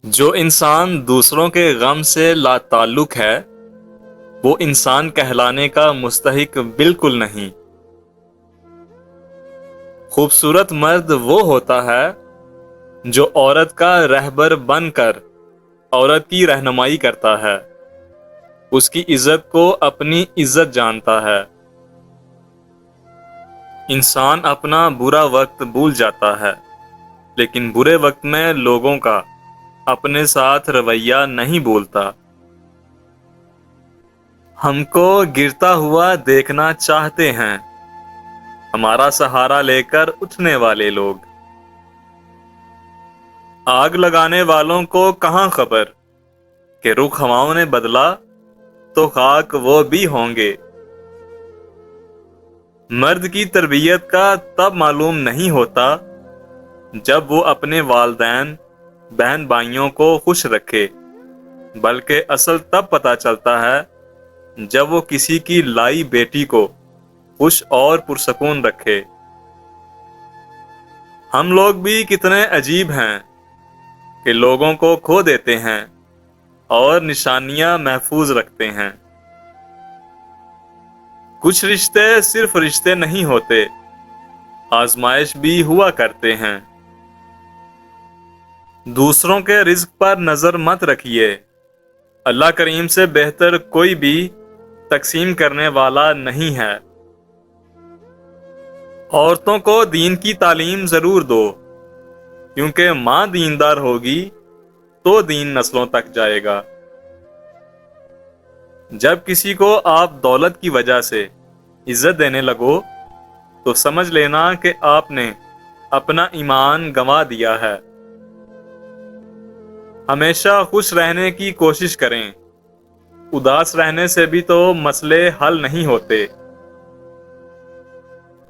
جو انسان دوسروں کے غم سے لا تعلق ہے وہ انسان کہلانے کا مستحق بالکل نہیں۔ خوبصورت مرد وہ ہوتا ہے جو عورت کا رہبر بن کر عورت کی رہنمائی کرتا ہے، اس کی عزت کو اپنی عزت جانتا ہے۔ انسان اپنا برا وقت بھول جاتا ہے، لیکن برے وقت میں لوگوں کا اپنے ساتھ رویہ نہیں بولتا۔ ہم کو گرتا ہوا دیکھنا چاہتے ہیں، ہمارا سہارا لے کر اٹھنے والے لوگ۔ آگ لگانے والوں کو کہاں خبر کہ رخ ہواؤں نے بدلا تو خاک وہ بھی ہوں گے۔ مرد کی تربیت کا تب معلوم نہیں ہوتا جب وہ اپنے والدین بہن بھائیوں کو خوش رکھے، بلکہ اصل تب پتہ چلتا ہے جب وہ کسی کی لائی بیٹی کو خوش اور پرسکون رکھے۔ ہم لوگ بھی کتنے عجیب ہیں کہ لوگوں کو کھو دیتے ہیں اور نشانیاں محفوظ رکھتے ہیں۔ کچھ رشتے صرف رشتے نہیں ہوتے، آزمائش بھی ہوا کرتے ہیں۔ دوسروں کے رزق پر نظر مت رکھیے، اللہ کریم سے بہتر کوئی بھی تقسیم کرنے والا نہیں ہے۔ عورتوں کو دین کی تعلیم ضرور دو، کیونکہ ماں دیندار ہوگی تو دین نسلوں تک جائے گا۔ جب کسی کو آپ دولت کی وجہ سے عزت دینے لگو تو سمجھ لینا کہ آپ نے اپنا ایمان گنوا دیا ہے۔ ہمیشہ خوش رہنے کی کوشش کریں، اداس رہنے سے بھی تو مسئلے حل نہیں ہوتے۔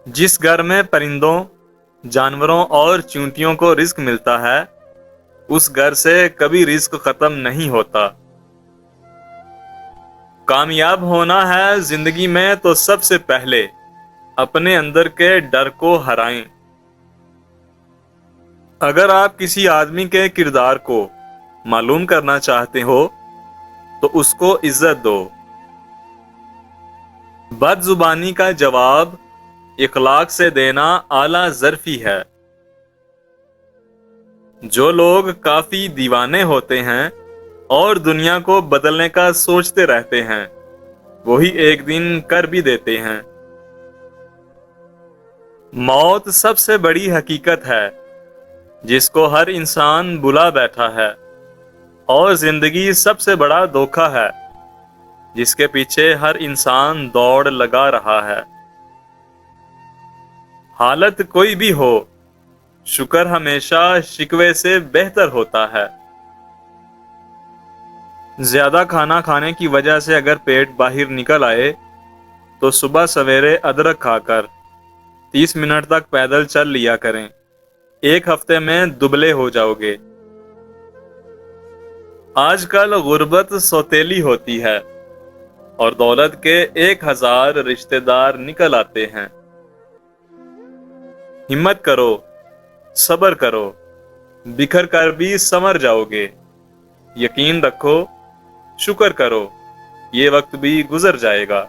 جس گھر میں پرندوں، جانوروں اور چیونٹیوں کو رزق ملتا ہے، اس گھر سے کبھی رزق ختم نہیں ہوتا۔ کامیاب ہونا ہے زندگی میں تو سب سے پہلے اپنے اندر کے ڈر کو ہرائیں۔ اگر آپ کسی آدمی کے کردار کو معلوم کرنا چاہتے ہو تو اس کو عزت دو۔ بد زبانی کا جواب اخلاق سے دینا اعلیٰ ظرفی ہے۔ جو لوگ کافی دیوانے ہوتے ہیں اور دنیا کو بدلنے کا سوچتے رہتے ہیں، وہی ایک دن کر بھی دیتے ہیں۔ موت سب سے بڑی حقیقت ہے جس کو ہر انسان بلا بیٹھا ہے، اور زندگی سب سے بڑا دھوکہ ہے جس کے پیچھے ہر انسان دوڑ لگا رہا ہے۔ حالت کوئی بھی ہو، شکر ہمیشہ شکوے سے بہتر ہوتا ہے۔ زیادہ کھانا کھانے کی وجہ سے اگر پیٹ باہر نکل آئے تو صبح سویرے ادرک کھا کر 30 منٹ تک پیدل چل لیا کریں، ایک ہفتے میں دبلے ہو جاؤ گے۔ آج کل غربت سوتیلی ہوتی ہے اور دولت کے 1000 رشتہ دار نکل آتے ہیں۔ ہمت کرو، صبر کرو، بکھر کر بھی سنور جاؤ گے۔ یقین رکھو، شکر کرو، یہ وقت بھی گزر جائے گا۔